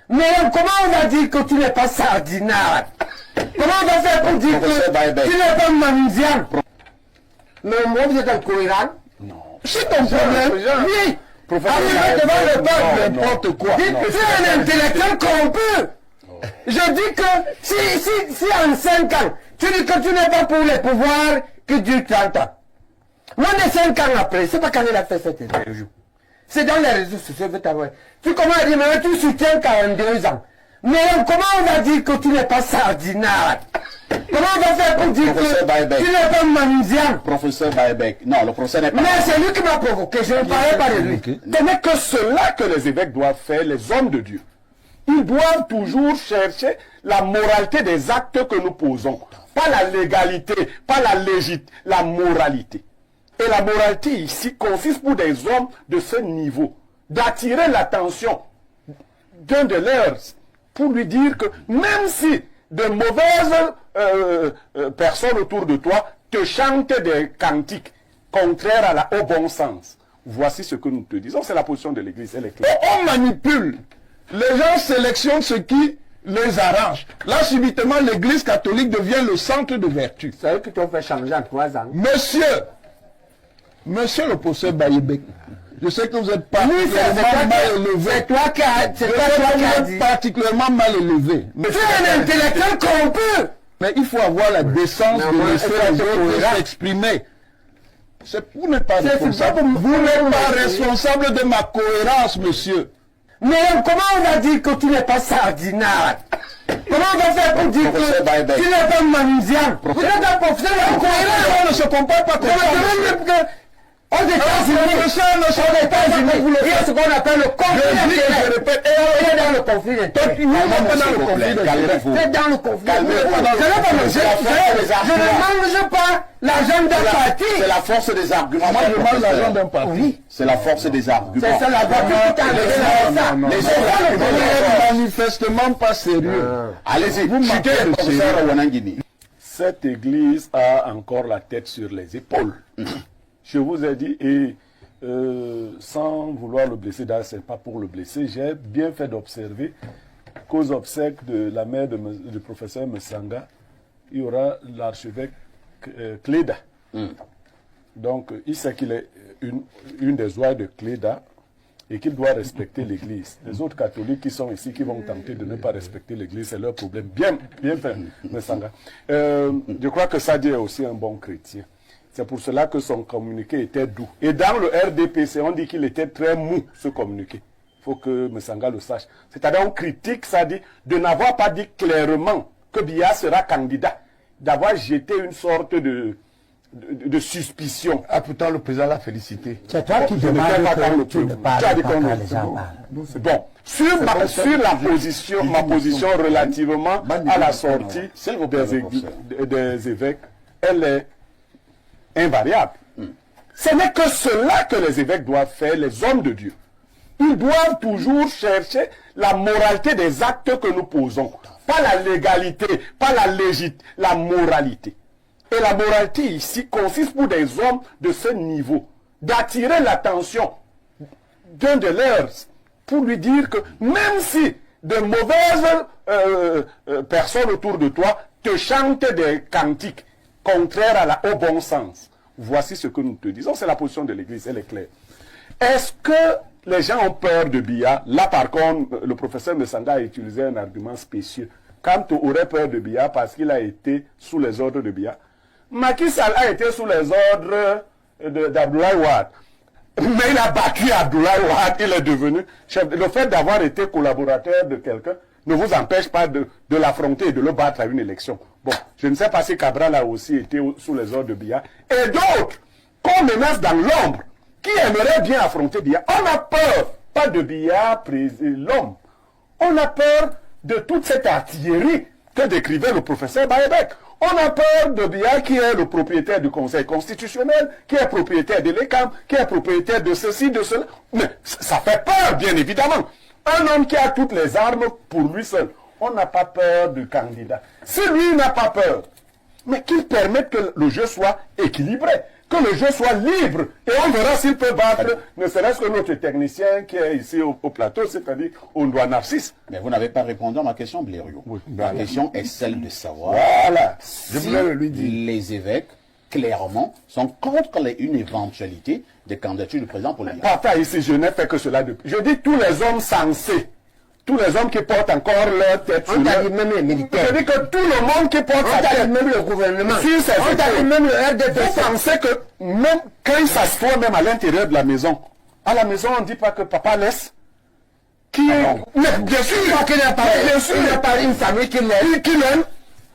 Mais comment on va dire que tu n'es pas sardinard? Comment on va faire pour dire que tu n'es pas mandiant? Mais moi, vous êtes incohérent? Non. C'est ton problème. Oui. Arriver devant le peuple, n'importe quoi. Dites que tu es un intellectuel corrompu. Je dis que si en 5 ans, tu dis que tu n'es pas pour les pouvoirs que Dieu t'entend. Moins de 5 ans après, c'est pas quand il a fait cette interview. C'est dans les réseaux sociaux, je t'avouer. Tu commences à dire, mais tu soutiens 42 ans. Mais comment on va dire que tu n'es pas sardinard? Comment on va faire pour dire que tu n'es pas mendiant? Professeur Baebek, non, le procès n'est pas... Mais c'est lui qui m'a provoqué, je ne parlais pas de lui. Ce n'est que cela que les évêques doivent faire, les hommes de Dieu. Ils doivent toujours chercher la moralité des actes que nous posons. Pas la légalité, pas la légitime, la moralité. Et la moralité ici consiste pour des hommes de ce niveau d'attirer l'attention d'un de leurs pour lui dire que même si de mauvaises personnes autour de toi te chantent des cantiques contraires au bon sens, voici ce que nous te disons. C'est la position de l'Église, elle est claire. On manipule. Les gens sélectionnent ce qui les arrange. Là, subitement, l'Église catholique devient le centre de vertu. C'est eux qui t'ont fait changer en 3 ans. Monsieur le professeur Baebek, je sais que vous êtes particulièrement mal élevé. C'est toi qui as dit. Particulièrement mal élevé. Tu es un intellectuel corrompu. Mais il faut avoir la décence de laisser les autres s'exprimer. Vous n'êtes pas responsable. Vous n'êtes pas responsable de ma cohérence, monsieur. Mais comment on va dire que tu n'es pas sardinard? Comment on va faire pour dire que tu n'es pas mendiant? Vous êtes un professeur incohérent. On ne se compare pas comme ça. Aux États-Unis, il y a ce qu'on appelle le conflit d'intérêts. Je répète, il est dans le conflit d'intérêts. C'est dans le conflit d'intérêts. Je ne mange pas l'argent d'un parti. C'est la force des arguments. Moi, je mange l'argent d'un parti. Oui. C'est la force des arguments. C'est ça la voiture qui t'a enlevé ça. Vous n'êtes manifestement pas sérieux. Allez-y, vous manquez le professeur Wanangini. Cette église a encore la tête sur les épaules. Je vous ai dit, et sans vouloir le blesser, d'ailleurs, ce n'est pas pour le blesser, j'ai bien fait d'observer qu'aux obsèques de la mère du professeur Messanga, il y aura l'archevêque Cléda. Donc, il sait qu'il est une des oies de Cléda et qu'il doit respecter l'église. Les autres catholiques qui sont ici, qui vont tenter de ne pas respecter l'église, c'est leur problème. Bien fait, Messanga. Je crois que Sadi est aussi un bon chrétien. C'est pour cela que son communiqué était doux. Et dans le RDPC, on dit qu'il était très mou, ce communiqué. Il faut que Messanga le sache. C'est-à-dire, on critique Sadi de n'avoir pas dit clairement que Biya sera candidat, d'avoir jeté une sorte de suspicion. Ah, pourtant, le président l'a félicité. C'est toi qui demandes que tu ne parles pas quand les gens parlent. Bon, sur ma position relativement à la sortie des évêques, elle est invariable. Ce n'est que cela que les évêques doivent faire, les hommes de Dieu. Ils doivent toujours chercher la moralité des actes que nous posons. Pas la légalité, pas la légitime, la moralité. Et la moralité ici consiste pour des hommes de ce niveau d'attirer l'attention d'un de leurs pour lui dire que même si de mauvaises personnes autour de toi te chantent des cantiques contraires au bon sens, voici ce que nous te disons. C'est la position de l'Église, elle est claire. Est-ce que les gens ont peur de Biya? Là, par contre, le professeur Messanga a utilisé un argument spécieux. Quand tu aurais peur de Biya parce qu'il a été sous les ordres de Biya, Macky Sall a été sous les ordres d'Abdoulaye Wade. Mais il a battu Abdoulaye Wade, il est devenu chef. Le fait d'avoir été collaborateur de quelqu'un ne vous empêche pas de l'affronter et de le battre à une élection. Bon, je ne sais pas si Cabral a aussi été sous les ordres de Biya. Et d'autres qu'on menace dans l'ombre, qui aimeraient bien affronter Biya. On a peur, pas de Biya, l'homme. On a peur de toute cette artillerie que décrivait le professeur Baebek. On a peur de Biya qui est le propriétaire du Conseil constitutionnel, qui est propriétaire de l'ECAM, qui est propriétaire de ceci, de cela. Mais ça fait peur, bien évidemment. Un homme qui a toutes les armes pour lui seul. On n'a pas peur du candidat. Si lui n'a pas peur, mais qu'il permette que le jeu soit équilibré. que le jeu soit libre. Et on verra s'il peut battre, ne serait-ce que notre technicien qui est ici au plateau, c'est-à-dire Ondoa Narcisse. Mais vous n'avez pas répondu à ma question, Blériot. Oui, ma question est celle de savoir Voilà. Je si voulais le lui dire. les évêques, clairement, sont contre une éventualité de candidature du président Paul Biya. Partant ici, je n'ai fait que cela depuis. Je dis tous les hommes sensés. Tous les hommes qui portent encore leur tête sur On t'a dit leur... même les militaires. Je dis que tout le monde qui porte On sa t'a dit tête même le gouvernement. sur ses On t'a dit épaules. même le RDP. Vous pensez que même quand il s'assoit même à l'intérieur de la maison, à la maison on ne dit pas que papa laisse. Qui est... Mais bien sûr, Il n'a pas une famille qui l'aime. qui l'aime,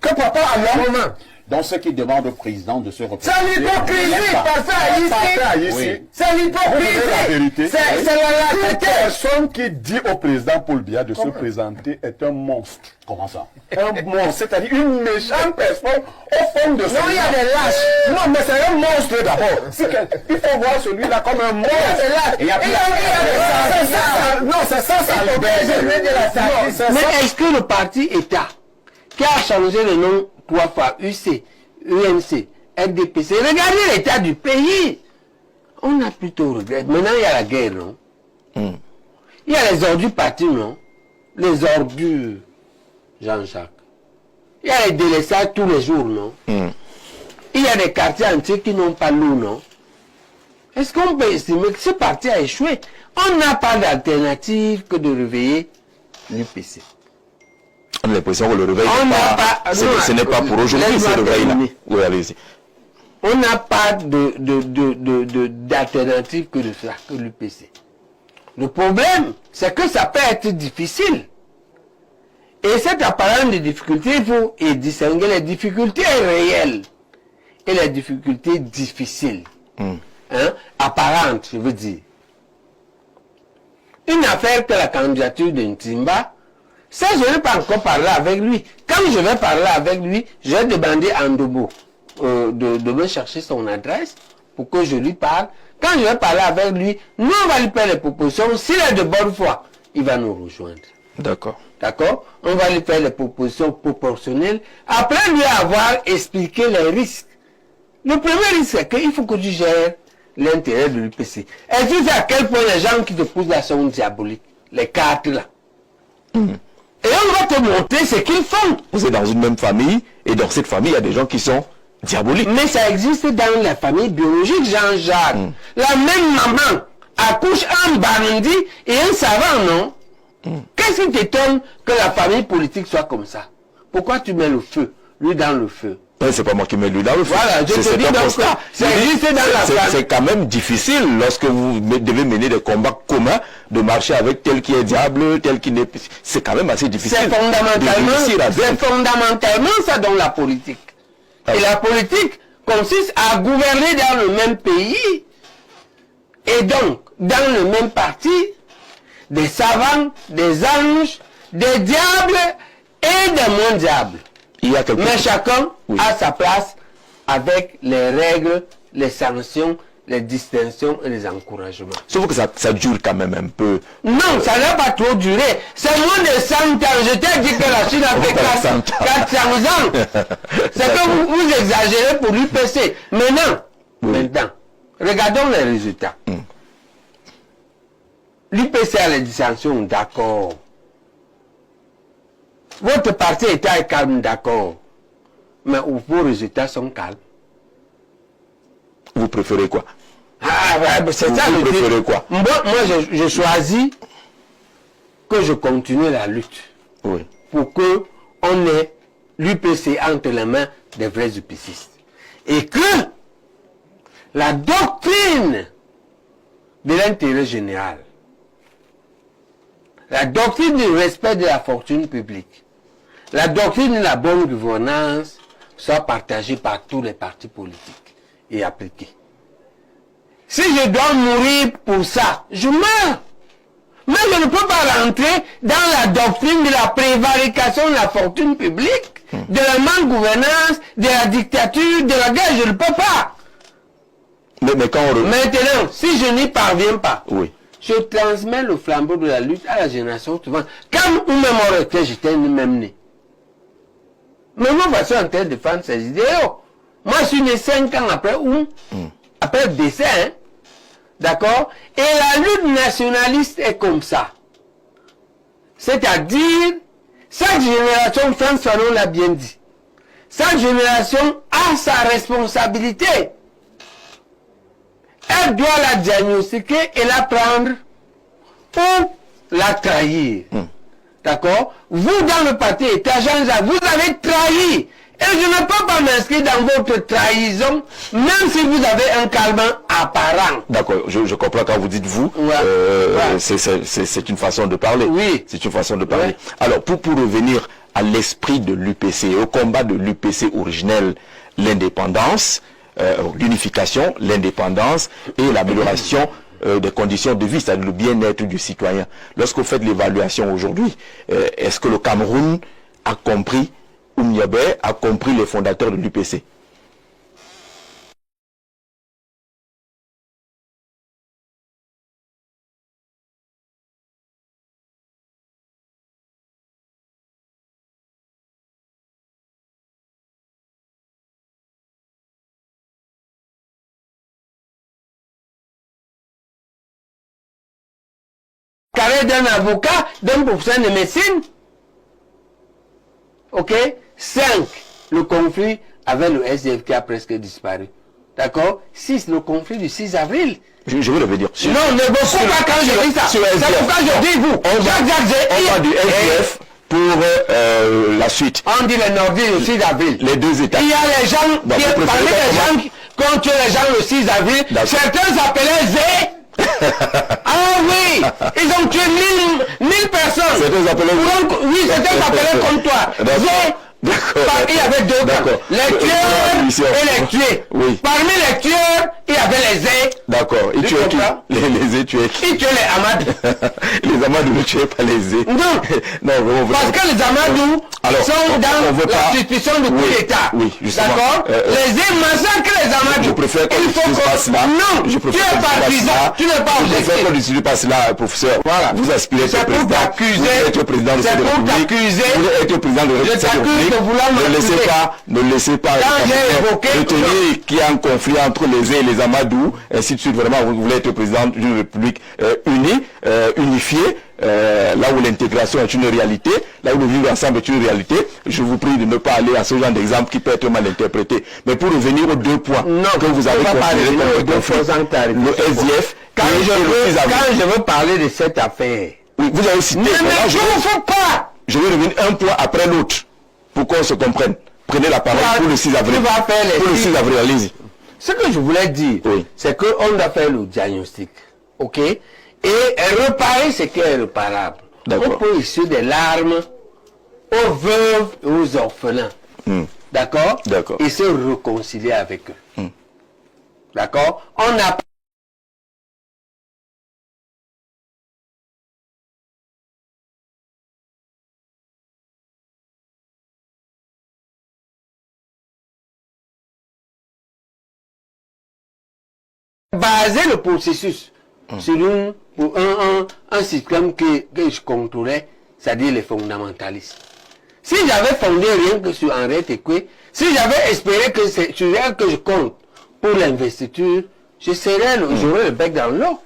que papa alors... Comment? Donc ceux qui demandent au président de se représenter... C'est l'hypocrisie, Parfait ici. ici. Oui. C'est Vous voulez la l'hypocrisie. vérité. C'est la Toute personne qui dit au président Paul Biya de se présenter est un monstre. Comment ça? Un monstre, c'est-à-dire une méchante personne au fond de son Non, il y a âme. des lâches. Non, mais c'est un monstre d'abord. Il faut voir celui-là comme un monstre. Et il y a plus- C'est ça. Non, c'est ça, ça le baise. Mais est-ce que le parti État, qui a changé le nom 3 fois, UC, UNC, RDPC, regardez l'état du pays. On a plutôt regret. Maintenant, il y a la guerre, non? Il y a les ordures partis, non? Les ordures, Jean-Jacques. Il y a les délaissages tous les jours, non? Il y a des quartiers entiers qui n'ont pas l'eau, non? Est-ce qu'on peut estimer que ce parti a échoué? On n'a pas d'alternative que de réveiller l'UPC. On a l'impression que le réveil On n'est n'a pas, pas- ce non, ce n'est pas pour aujourd'hui, laisse-moi ce réveil-là. terminer. Oui, allez-y. On n'a pas d'alternative que de ça, que l'UPC. Le problème, c'est que ça peut être difficile. Et cette apparence de difficulté, il faut distinguer les difficultés réelles et les difficultés difficiles. Hein, apparentes, je veux dire. Une affaire que la candidature de Ntimba, ça, je n'ai pas encore parlé avec lui. Quand je vais parler avec lui, je vais demander à Ndobo de me chercher son adresse pour que je lui parle. Quand je vais parler avec lui, nous, on va lui faire les propositions. S'il est de bonne foi, il va nous rejoindre. D'accord. D'accord? On va lui faire les propositions proportionnelles. Après lui avoir expliqué les risques. Le premier risque, c'est qu'il faut que tu gères l'intérêt de l'UPC. Et tu sais à quel point les gens qui te posent la sont diaboliques. Les cartes là. Et on va te montrer ce qu'ils font. Vous êtes dans une même famille, et dans cette famille, il y a des gens qui sont diaboliques. Mais ça existe dans la famille biologique, Jean-Jacques. La même maman accouche un Barundi et un savant, non? Qu'est-ce qui t'étonne que la famille politique soit comme ça? Pourquoi tu mets le feu, lui dans le feu? C'est pas moi qui mets lui dans le feu. Voilà, je te C'est dis un donc constat. que ça existe dans la famille. C'est quand même difficile lorsque vous devez mener des combats communs, de marcher avec tel qui est diable, tel qui n'est... C'est quand même assez difficile. C'est fondamentalement, de réussir à vaincre. ça dans la politique. Et la politique consiste à gouverner dans le même pays et donc dans le même parti des savants, des anges, des diables et des moins diables. Il y a quelque Mais chose. chacun Oui. a sa place avec les règles, les sanctions, les distinctions et les encouragements. Sauf que ça dure quand même un peu. Non, ça n'a pas trop duré. C'est moins de 100 ans. Je t'ai dit que la Chine a fait 400 ans. C'est que vous exagérez pour l'UPC. Maintenant, regardons les résultats. L'UPC a les dissensions, d'accord. Votre parti est calme, d'accord. Mais vos résultats sont calmes. Vous préférez quoi? Ah, ouais, c'est ça Vous le préférez truc. quoi? Moi, je choisis que je continue la lutte Oui. pour que on ait l'UPC entre les mains des vrais UPCistes. Et que la doctrine de l'intérêt général, la doctrine du respect de la fortune publique, la doctrine de la bonne gouvernance soit partagée par tous les partis politiques et appliquée. Si je dois mourir pour ça, je meurs. Mais je ne peux pas rentrer dans la doctrine de la prévarication de la fortune publique, de la mal-gouvernance, de la dictature, de la guerre. Je ne peux pas. Mais quand on... Maintenant, si je n'y parviens pas, Oui. je transmets le flambeau de la lutte à la génération suivante. Quand ou même on retraite, j'étais même né. Mais moi, je suis en train de défendre ces idéaux. Moi, je suis né 5 ans après où après le décès, hein, d'accord? Et la lutte nationaliste est comme ça. C'est-à-dire, chaque génération, François Fanon l'a bien dit, chaque génération a sa responsabilité. Elle doit la diagnostiquer et la prendre ou la trahir. D'accord? Vous, dans le parti État, Jean-Jacques, vous avez trahi. Et je ne peux pas m'inscrire dans votre trahison, même si vous avez un calmant apparent. D'accord, je comprends quand vous dites vous, c'est une façon de parler. Oui. C'est une façon de parler. Alors, pour revenir à l'esprit de l'UPC, au combat de l'UPC originel, l'indépendance, l'unification, l'indépendance et l'amélioration des conditions de vie, c'est-à-dire le bien-être du citoyen. Lorsque vous faites l'évaluation aujourd'hui, est-ce que le Cameroun a compris, Oumniabe a compris les fondateurs de l'UPC? Carré d'un avocat, d'un professeur de médecine. Ok? 5. Le conflit avec le SDF qui a presque disparu. D'accord? 6. Le conflit du 6 avril. Je vais revenir. Non, ne beaucoup pas quand je dis ça. C'est pourquoi je dis vous. On va du SDF pour la suite. On dit le Nordiste le 6 avril. Les deux États. Il y a les gens, parmi les gens qui ont tué les gens le 6 avril, certains s'appelaient Zé. Ah oui, ils ont tué 1000 personnes. Certains s'appelaient oui, certains s'appelaient comme toi. Zé. Il y avait deux camps, les tueurs et les tués. Oui. Parmi les tueurs, il y avait les Zé. D'accord. Ils tuaient qui? Les Zé tuaient qui? Ils tuaient les Amadou. Les Amadou ne tuaient pas les Zé. Non. Non, parce que les Amadou sont dans la suspicion du coup d'État. Oui, justement. D'accord. Les Zé massacrent les Amadou. Je préfère qu'on ne dise pas cela. Non, tu es partisan. Tu n'es pas objectif. Je préfère qu'on ne dise pas cela, professeur. Voilà. Vous aspirez à être président. Vous êtes le président de cette République. Vous êtes le président de cette République. Ne laissez pas retenir qu'il y a un conflit entre les Zé et les Amadou, ainsi de suite. Vraiment, vous voulez être président d'une République unie, unifiée, là où l'intégration est une réalité, là où le vivre ensemble est une réalité. Je vous prie de ne pas aller à ce genre d'exemple qui peut être mal interprété. Mais pour revenir aux deux points que vous avez considérés comme le SDF, quand je veux parler de cette affaire, oui, vous avez cité. Je vais revenir un point après l'autre. Pour qu'on se comprenne. Prenez la parole pour le 6 avril. Pour le 6 avril, allez-y. Ce que je voulais dire, c'est qu'on doit faire le diagnostic. Ok? Et réparer ce qui est réparable. On peut issuer des larmes aux veuves et aux orphelins. D'accord? Et se réconcilier avec eux. D'accord? On a baser le processus sur un système que je contrôlais, c'est-à-dire les fondamentalistes. Si j'avais fondé rien que sur Henri Tekwe, si j'avais espéré que c'est sur elle que je compte pour l'investiture, j'aurais le bec dans l'eau.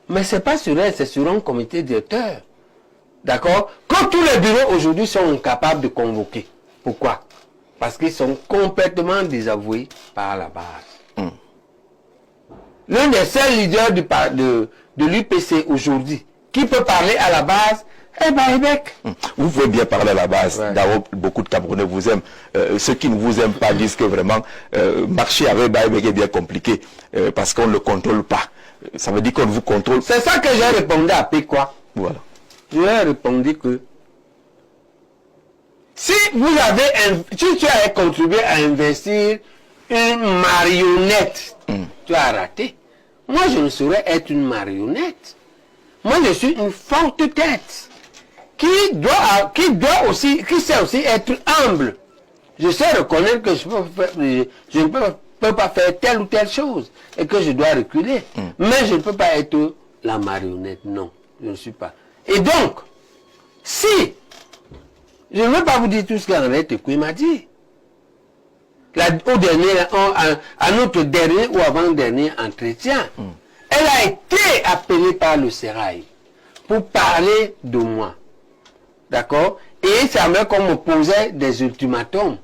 Mais c'est pas sur elle, c'est sur un comité directeur. D'accord? Quand tous les bureaux aujourd'hui sont incapables de convoquer. Pourquoi? Parce qu'ils sont complètement désavoués par la base. L'un des seuls leaders de l'UPC aujourd'hui qui peut parler à la base est Baïbek. Vous pouvez bien parler à la base. D'abord, beaucoup de Camerounais vous aiment. Ceux qui ne vous aiment pas disent que vraiment marcher avec Baïbek est bien compliqué parce qu'on ne le contrôle pas. Ça veut dire qu'on vous contrôle. C'est ça que j'ai répondu à Péquois. Voilà. Je lui ai répondu que si tu avais contribué à investir une marionnette, tu as raté. Moi, je ne saurais être une marionnette. Moi, je suis une forte tête qui sait aussi être humble. Je sais reconnaître que je ne peux pas faire telle ou telle chose et que je dois reculer. Mais je ne peux pas être la marionnette. Non, je ne suis pas. Et donc, si je ne veux pas vous dire tout ce qu'Henri Tekwe m'a dit, à notre dernier ou avant-dernier entretien. Elle a été appelée par le Sérail pour parler de moi. D'accord? Et ça m'a qu'on me posait des ultimatums.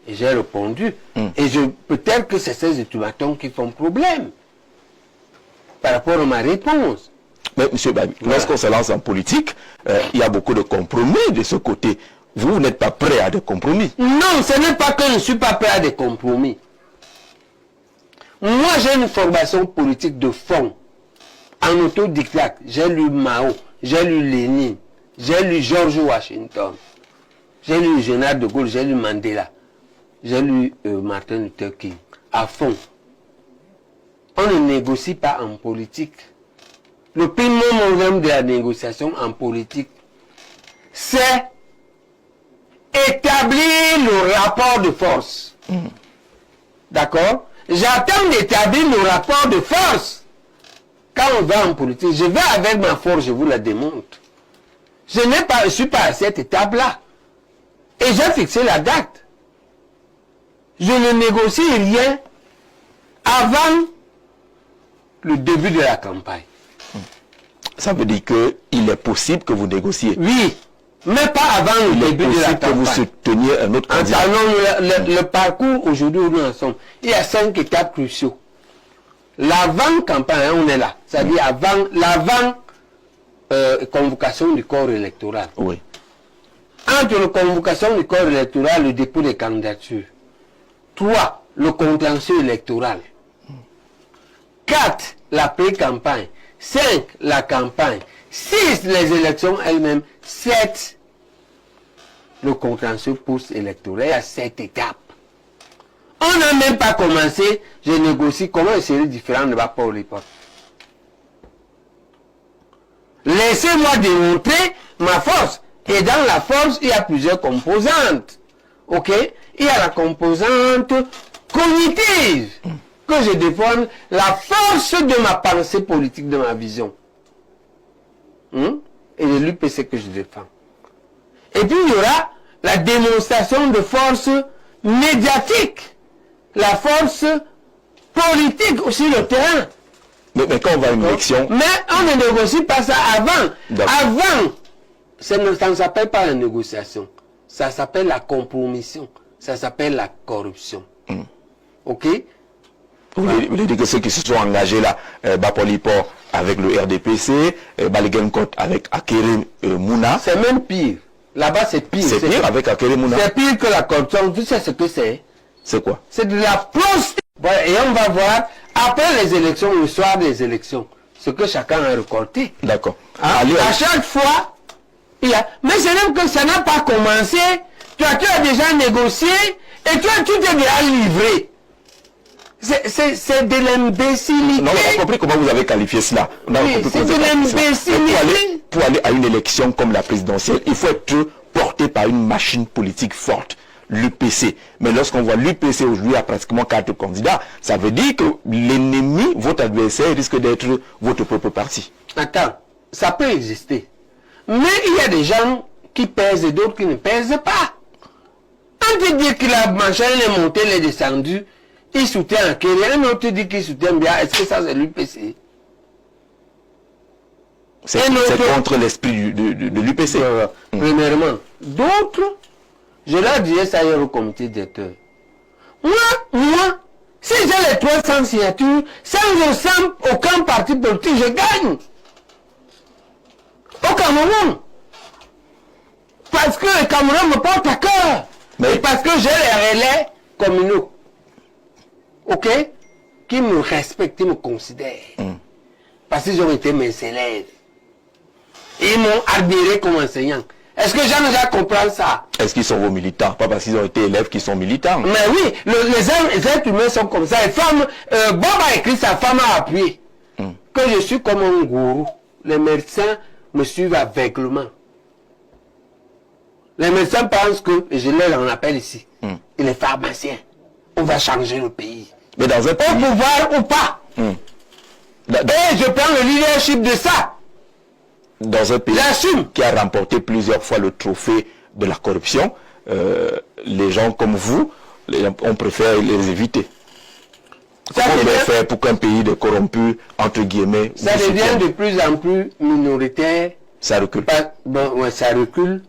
Et j'ai répondu. Et peut-être que c'est ces ultimatums qui font problème par rapport à ma réponse. Mais M. Babi, lorsqu'on se lance en politique, il y a beaucoup de compromis de ce côté. Vous n'êtes pas prêt à des compromis. Non, ce n'est pas que je ne suis pas prêt à des compromis. Moi, j'ai une formation politique de fond. En autodidacte, j'ai lu Mao, j'ai lu Lénine, j'ai lu George Washington, j'ai lu Général de Gaulle, j'ai lu Mandela, j'ai lu Martin Luther King, à fond. On ne négocie pas en politique. Le premier problème de la négociation en politique, c'est établir le rapport de force. D'accord? J'attends d'établir le rapport de force. Quand on va en politique, je vais avec ma force, je vous la démontre. Je ne suis pas à cette étape-là. Et j'ai fixé la date. Je ne négocie rien avant le début de la campagne. Ça veut dire qu'il est possible que vous négociez. Oui, mais pas avant le début de la campagne. Que vous souteniez un autre candidat. Le parcours aujourd'hui où nous en sommes, il y a 5 étapes cruciaux. L'avant-campagne, on est là. C'est-à-dire avant convocation du corps électoral. Oui. Entre la convocation du corps électoral, le dépôt des candidatures. 3, le contentieux électoral. 4, la pré-campagne. 5, la campagne. 6, les élections elles-mêmes. 7, le contentieux post-électoral. Il y a 7 étapes. On n'a même pas commencé, je négocie comment une série différente de rapport aux portes. Laissez-moi démontrer ma force. Et dans la force, il y a plusieurs composantes. Ok? Il y a la composante cognitive. Que je défends la force de ma pensée politique, de ma vision. Et de l'UPC que je défends. Et puis il y aura la démonstration de force médiatique. La force politique aussi, le terrain. Mais quand on va à une élection... Mais on ne négocie pas ça avant. Avant, ça ne s'appelle pas la négociation. Ça s'appelle la compromission. Ça s'appelle la corruption. Ok? Vous voulez dire que ceux qui se sont engagés là, Bapolipo avec le RDPC, Baligenkot avec Akere Mouna... C'est même pire. Là-bas, c'est pire. C'est pire avec Akere Mouna. C'est pire que la corruption. Tu sais ce que c'est? C'est quoi? C'est de la prostitution. Voilà, et on va voir, après les élections, le soir des élections, ce que chacun a récolté. D'accord. À chaque fois, il y a... Mais c'est même que ça n'a pas commencé. Tu as déjà négocié et tu t'es déjà livré. C'est de l'imbécilité. Non, on a compris comment vous avez qualifié cela. Oui, c'est de l'imbécilité. Pour aller à une élection comme la présidentielle, il faut être porté par une machine politique forte. L'UPC. Mais lorsqu'on voit l'UPC aujourd'hui a pratiquement 4 candidats, ça veut dire que l'ennemi, votre adversaire, risque d'être votre propre parti. Attends, ça peut exister. Mais il y a des gens qui pèsent et d'autres qui ne pèsent pas. On te dit que la machin est montée, elle est descendue, il soutient un Kéria, un autre dit qu'il soutient bien. Est-ce que ça c'est l'UPC? C'est contre l'esprit de l'UPC. Premièrement. D'autres, je leur dirais ça hier au comité directeur. Moi, si j'ai les 300 signatures, sans aucun parti politique, je gagne. Au Cameroun. Parce que le Cameroun me porte à cœur. Mais parce que j'ai les relais communaux. Ok? Qui me respectent, qui me considèrent. Parce qu'ils ont été mes élèves. Ils m'ont admiré comme enseignant. Est-ce que Jean déjà comprend ça? Est-ce qu'ils sont vos militants? Pas parce qu'ils ont été élèves qu'ils sont militants. Mais oui, les êtres humains sont comme ça. Bob a écrit, sa femme a appuyé. Que je suis comme un gourou. Les médecins me suivent aveuglement. Les médecins pensent que, et je leur en appelle ici, et les pharmaciens, on va changer le pays. Mais dans un pays... Au pouvoir ou pas. Et je prends le leadership de ça. Dans un pays qui a remporté plusieurs fois le trophée de la corruption, les gens comme vous on préfère les éviter. Comment on peut faire pour qu'un pays de corrompus, entre guillemets, ça devient de plus en plus minoritaire. Ça recule. Ça recule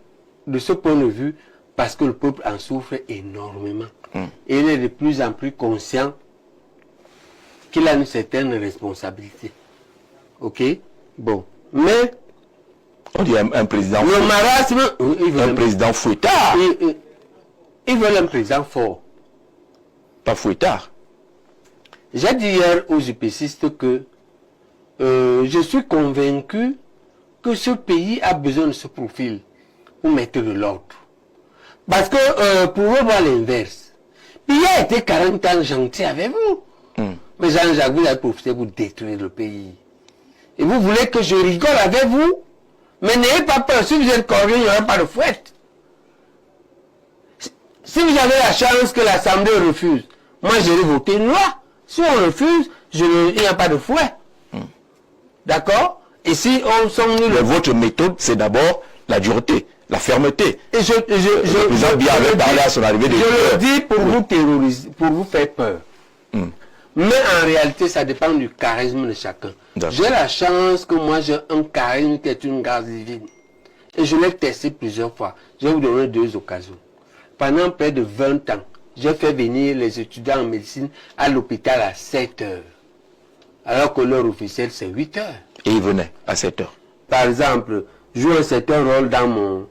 de ce point de vue parce que le peuple en souffre énormément. Et il est de plus en plus conscient qu'il a une certaine responsabilité. Ok? Bon. Mais on dit un président le marasme, un président fouettard. Ils veulent un président fort. Pas fouettard. J'ai dit hier aux UPCistes que je suis convaincu que ce pays a besoin de ce profil pour mettre de l'ordre. Parce que pour eux, voir l'inverse. Puis il a été 40 ans gentil avec vous. Mais Jean-Jacques, vous avez profité pour détruire le pays. Et vous voulez que je rigole avec vous? Mais n'ayez pas peur, si vous êtes correct, il n'y aura pas de fouette. Si vous avez la chance que l'Assemblée refuse, moi je vais voter une loi. Si on refuse, il n'y a pas de fouet. D'accord? Et si on sommes nous... Votre méthode, c'est d'abord la dureté, la fermeté. Et le président Biya avait parlé à son arrivée. Je le dis pour vous terroriser, pour vous faire peur. Mais en réalité, ça dépend du charisme de chacun. J'ai la chance que moi j'ai un charisme qui est une grâce divine. Et je l'ai testé plusieurs fois. Je vais vous donner 2 occasions. Pendant près de 20 ans, j'ai fait venir les étudiants en médecine à l'hôpital à 7 heures. Alors que l'heure officielle, c'est 8 heures. Et ils venaient à 7 heures. Par exemple, jouer un certain rôle dans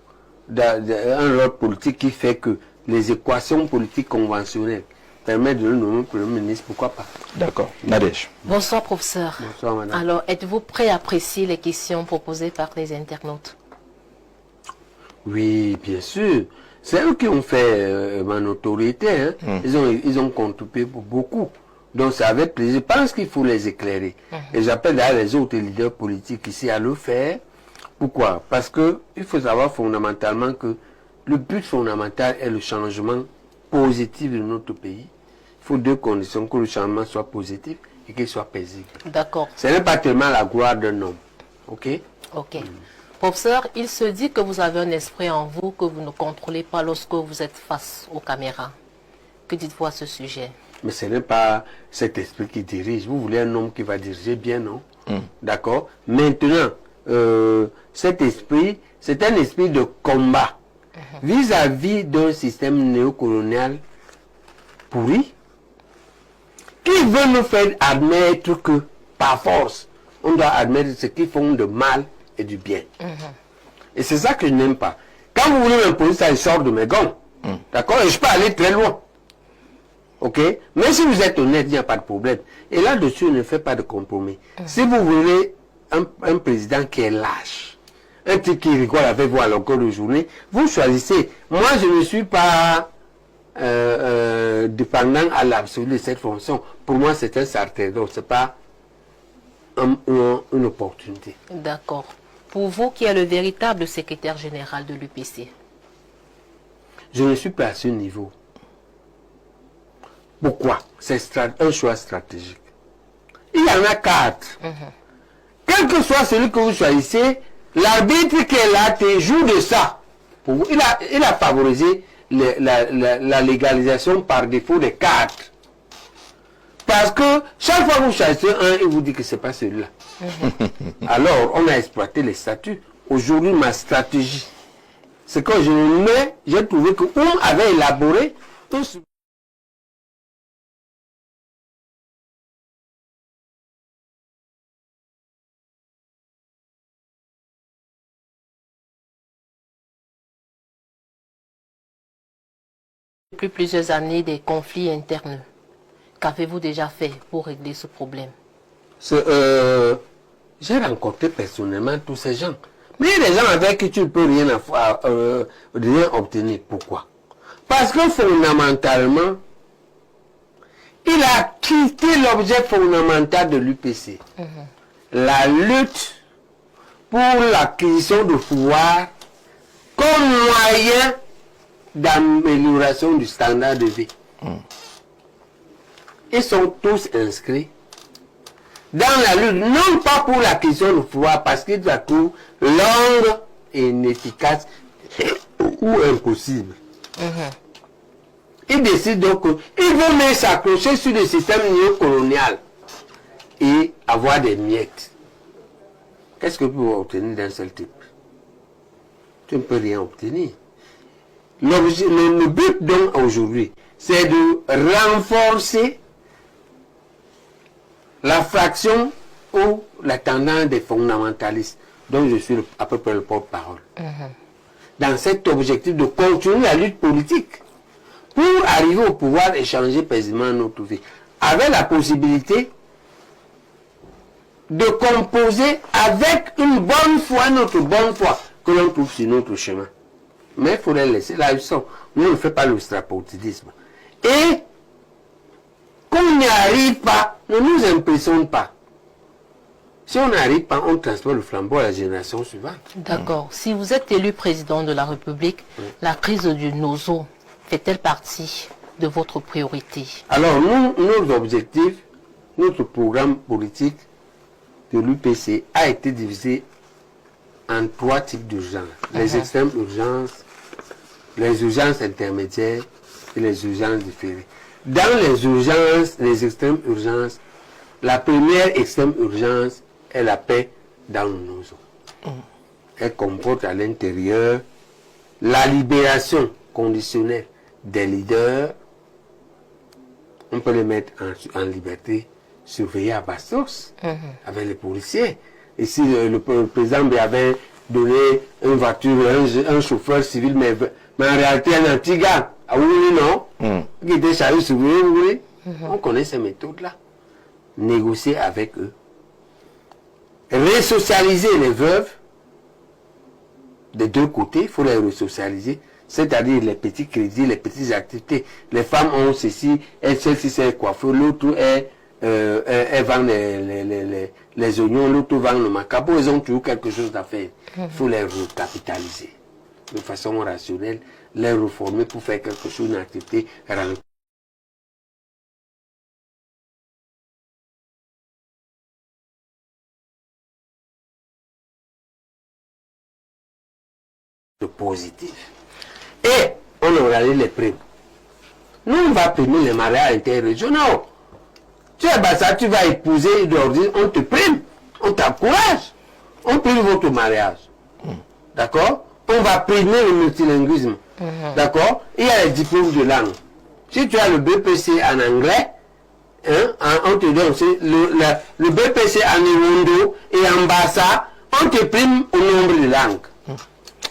un rôle politique qui fait que les équations politiques conventionnelles permettent de le nommer Premier ministre, pourquoi pas? D'accord. Nadège. Bonsoir, professeur. Bonsoir, madame. Alors, êtes-vous prêt à apprécier les questions proposées par les internautes? Oui, bien sûr. C'est eux qui ont fait ma notoriété. Hein. Ils ont contribué pour beaucoup. Donc, c'est avec plaisir. Je pense qu'il faut les éclairer. Et j'appelle d'ailleurs les autres leaders politiques ici à le faire. Pourquoi? Parce qu'il faut savoir fondamentalement que le but fondamental est le changement positif de notre pays. Il faut 2 conditions, que le changement soit positif et qu'il soit paisible. D'accord. Ce n'est pas tellement la gloire d'un homme. Ok? Ok. Professeur, il se dit que vous avez un esprit en vous que vous ne contrôlez pas lorsque vous êtes face aux caméras. Que dites-vous à ce sujet? Mais ce n'est pas cet esprit qui dirige. Vous voulez un homme qui va diriger bien, non? D'accord? Maintenant, cet esprit, c'est un esprit de combat vis-à-vis d'un système néocolonial pourri qui veut nous faire admettre que, par force, on doit admettre ce qu'ils font de mal et du bien. Et c'est ça que je n'aime pas. Quand vous voulez m'imposer ça, il sort de mes gants. D'accord? Et je peux aller très loin. Ok? Mais si vous êtes honnête, il n'y a pas de problème. Et là-dessus, ne faites pas de compromis. Si vous voulez un président qui est lâche, un type qui rigole avec vous à longueur de journée, vous choisissez. Moi, je ne suis pas dépendant à l'absolu de cette fonction. Pour moi, c'est un sacerdoce, ce n'est pas une opportunité. D'accord. Pour vous, qui est le véritable secrétaire général de l'UPC? Je ne suis pas à ce niveau. Pourquoi? C'est un choix stratégique. Il y en a 4. Quel que soit celui que vous choisissez, l'arbitre qui est là joue de ça. Pour vous. Il a favorisé la légalisation par défaut des 4. Parce que chaque fois que vous choisissez un, il vous dit que ce n'est pas celui-là. Alors, on a exploité les statuts. Aujourd'hui, ma stratégie, c'est que j'ai trouvé qu'on avait élaboré tout ce... Depuis plusieurs années, des conflits internes. Qu'avez-vous déjà fait pour régler ce problème? J'ai rencontré personnellement tous ces gens. Mais il y a des gens avec qui tu ne peux rien obtenir. Pourquoi? Parce que fondamentalement, il a quitté l'objet fondamental de l'UPC. La lutte pour l'acquisition de pouvoir comme moyen d'amélioration du standard de vie. Ils sont tous inscrits dans la lutte, non pas pour l'acquisition de pouvoir, parce qu'ils la trouvent longue et inefficace ou impossible. ils décident donc qu'ils vont même s'accrocher sur le système néocolonial et avoir des miettes. Qu'est-ce que tu peux obtenir d'un seul type? Tu ne peux rien obtenir. Le but donc aujourd'hui, c'est de renforcer la fraction ou la tendance des fondamentalistes, dont je suis à peu près le porte-parole. Dans cet objectif de continuer la lutte politique pour arriver au pouvoir et changer paisiblement notre vie, avec la possibilité de composer avec une bonne foi, notre bonne foi, que l'on trouve sur notre chemin. Mais il faut les laisser là où ils sont. Nous, on ne fait pas le strapontidisme. Et qu'on n'y arrive pas, ne nous impressionnons pas. Si on n'arrive pas, on transmet le flambeau à la génération suivante. D'accord. Si vous êtes élu président de la République, la crise du Nozo fait-elle partie de votre priorité? Alors, nos objectifs, notre programme politique de l'UPC a été divisé en 3 types d'urgences. Les extrêmes urgences, les urgences intermédiaires et les urgences différées. Dans les urgences, les extrêmes urgences, la première extrême urgence est la paix dans le Nozo. Elle comporte à l'intérieur la libération conditionnelle des leaders. On peut les mettre en liberté, surveillés à Bastos, avec les policiers. Ici, le président avait donné une voiture, un chauffeur civil, mais en réalité un anti-gars. Ah oui, non? Qui était chargé sur vous, on connaît ces méthodes-là. Négocier avec eux. Resocialiser les veuves. Des deux côtés, il faut les resocialiser. C'est-à-dire les petits crédits, les petites activités. Les femmes ont ceci, celle-ci c'est coiffeur, l'autre elle vend les oignons, l'autre vend le macabre. Ils ont toujours quelque chose à faire. Il faut les recapitaliser de façon rationnelle, les reformer pour faire quelque chose, une activité rentable. Positif. Et on aura les primes. Nous, on va primer les mariages interrégionaux. Tu es Bassa, tu vas épouser d'origine, on te prime, on t'encourage, on prime votre mariage. D'accord? On va primer le multilinguisme. D'accord? Il y a les diplômes de langue. Si tu as le BPC en anglais, on te donne le BPC en Iwondo et en Bassa, on te prime au nombre de langues.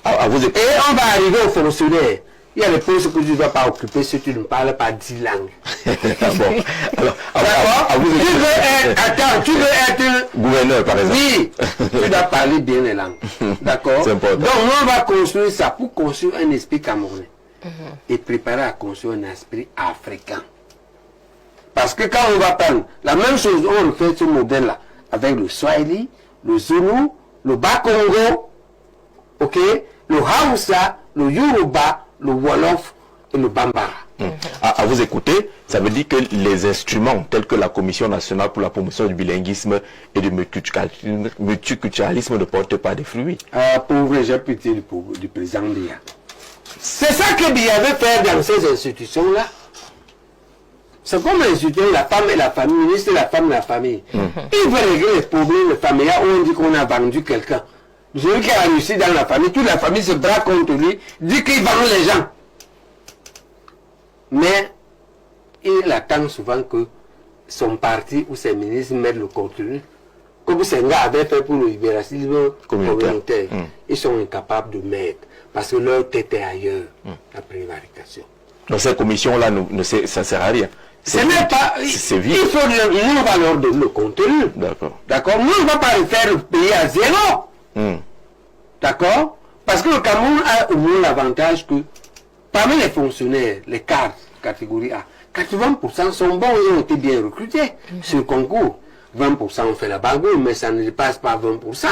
Et on va arriver aux fonctionnaires. Il y a des postes que tu ne dois pas occuper si tu ne parles pas 10 langues. Tu veux être gouverneur, par exemple. Oui, tu dois parler bien les langues. D'accord? Donc, on va construire ça pour construire un esprit camerounais. Et préparer à construire un esprit africain. Parce que quand on va prendre la même chose, on fait ce modèle-là avec le Swahili, le Zulu, le Bas-Congo, ok, le Hausa, le Yoruba, le Wolof et le Bambara. À vous écouter, ça veut dire que les instruments tels que la Commission nationale pour la promotion du bilinguisme et du multiculturalisme ne portent pas des fruits. Pauvre, j'ai pitié du président Biya. C'est ça que Biya veut faire dans ces institutions-là. C'est comme l'institution la femme et la famille, ministre de la femme et la famille. Il veut régler les problèmes familiaux où on dit qu'on a vendu quelqu'un. Celui qui a réussi dans la famille, toute la famille se braque contre lui, dit qu'il vend les gens. Mais il attend souvent que son parti ou ses ministres mettent le contenu. Comme Senghor avait fait pour le libéralisme communautaire. Ils sont incapables de mettre, parce que leur tête est ailleurs, la prévarication. Donc cette commission-là, ça ne sert à rien. Ce n'est pas... C'est vide. Nous, on va leur donner le contenu. D'accord. D'accord. Nous, on ne va pas le faire payer à zéro. D'accord? Parce que le Cameroun a au moins l'avantage que parmi les fonctionnaires, les cadres, catégorie A, 80% sont bons et ont été bien recrutés sur le concours. 20% ont fait la bagouille, mais ça ne dépasse pas 20%.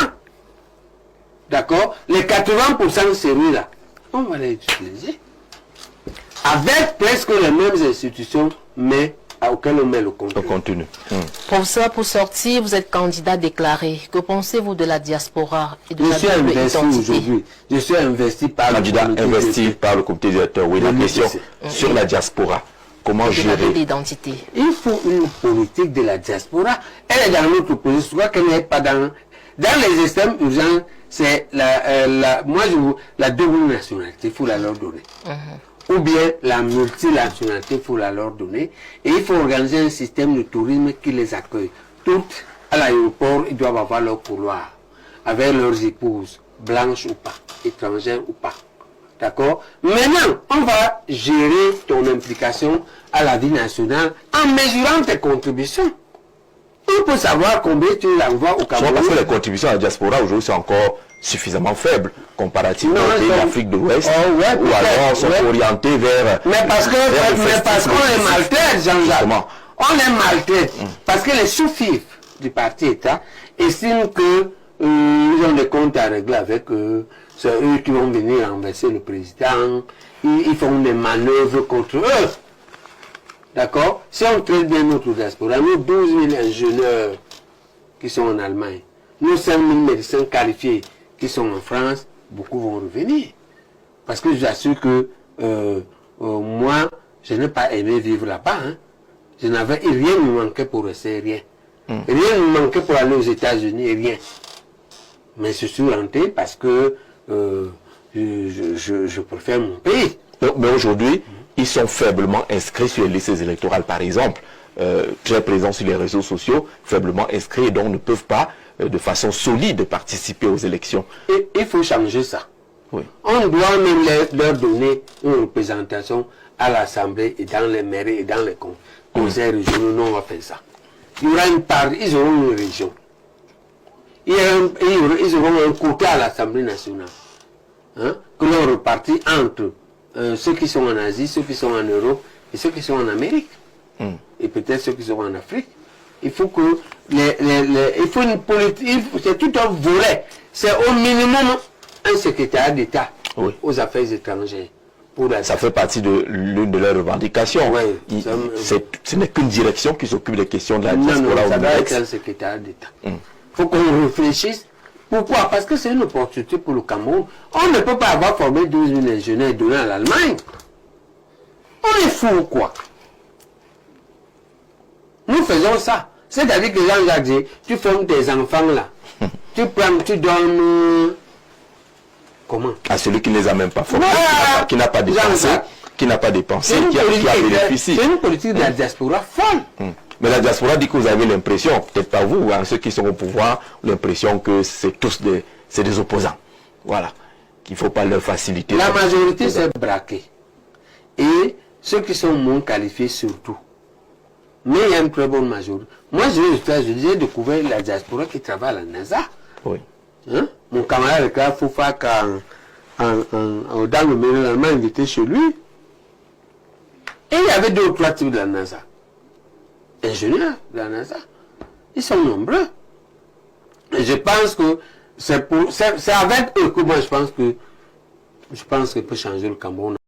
D'accord? Les 80% sérieux-là, on va les utiliser. Avec presque les mêmes institutions, mais auquel on met le contenu. Professeur, pour sortir, vous êtes candidat déclaré. Que pensez-vous de la diaspora et de Je la suis double investi identité? aujourd'hui. Je suis investi par Candidat investi par le comité directeur. Oui, la question sur la diaspora. Comment gérer l'identité? Il faut une politique de la diaspora. Elle est dans notre position. Je crois qu'elle n'est pas dans les systèmes urgents. C'est la double nationalité. Il faut la leur donner. Ou bien la multinationalité, il faut la leur donner. Et il faut organiser un système de tourisme qui les accueille. Toutes à l'aéroport, ils doivent avoir leur couloir. Avec leurs épouses, blanches ou pas, étrangères ou pas. D'accord? Maintenant, on va gérer ton implication à la vie nationale en mesurant tes contributions. On peut savoir combien tu l'envoies au Cameroun. Parce que les contributions à la diaspora aujourd'hui sont encore suffisamment faibles comparativement aux pays d'Afrique de l'Ouest, ou alors sont orientés vers... Mais parce qu'on les maltraite, Jean-Jacques. On les maltraite. Parce que les sous-fifs du parti-État estiment que ils ont des comptes à régler avec eux. C'est eux qui vont venir renverser le président. Ils font des manœuvres contre eux. D'accord? Si on traite bien notre diaspora, nous 12 000 ingénieurs qui sont en Allemagne, nous 5 000 médecins qualifiés qui sont en France, beaucoup vont revenir. Parce que je vous assure que moi, je n'ai pas aimé vivre là-bas. Hein. Je n'avais rien me manquait pour rester, rien. Rien ne me manquait pour aller aux États-Unis, rien. Mais je suis rentré parce que je préfère mon pays. Mais aujourd'hui, ils sont faiblement inscrits sur les listes électorales, par exemple, très présents sur les réseaux sociaux, faiblement inscrits et donc ne peuvent pas, de façon solide, participer aux élections. Et il faut changer ça. Oui. On doit même leur donner une représentation à l'Assemblée et dans les mairies et dans les conseils régionaux. Non, on va faire ça. Il y aura une part, ils auront une région. Ils auront un côté à l'Assemblée nationale. Hein, que l'on repartit entre ceux qui sont en Asie, ceux qui sont en Europe et ceux qui sont en Amérique. Et peut-être ceux qui sont en Afrique. Il faut que il faut une politique, c'est tout un volet. C'est au minimum un secrétaire d'État aux affaires étrangères. Ça fait partie de l'une de leurs revendications. Oui, ce n'est qu'une direction qui s'occupe des questions de la diaspora. Non, ça doit être un secrétaire d'État. Il faut qu'on réfléchisse. Pourquoi? Parce que c'est une opportunité pour le Cameroun. On ne peut pas avoir formé 12 000 ingénieurs et donner à l'Allemagne. On est fou ou quoi? Nous faisons ça. C'est-à-dire que Jean-Jacques dit, tu formes tes enfants là. Tu prends, tu donnes... Comment? À celui qui ne les a même pas formés, qui n'a pas dépensé, qui a bénéficié. C'est une politique de la diaspora folle. Mais la diaspora dit que vous avez l'impression, peut-être pas vous, hein, ceux qui sont au pouvoir, l'impression que c'est tous des opposants. Voilà. Qu'il ne faut pas leur faciliter. La majorité s'est braquée. Et ceux qui sont moins qualifiés surtout. Mais il y a une très bonne majorité. Moi, j'ai découvert la diaspora qui travaille à la NASA. Oui. Hein? Mon camarade Karl Foufak, dans le Maryland, m'a invité chez lui. Et il y avait 2 ou 3 types de la NASA. Ingénieurs de la NASA. Ils sont nombreux. Et je pense que c'est avec eux que moi je pense que peut changer le Cameroun.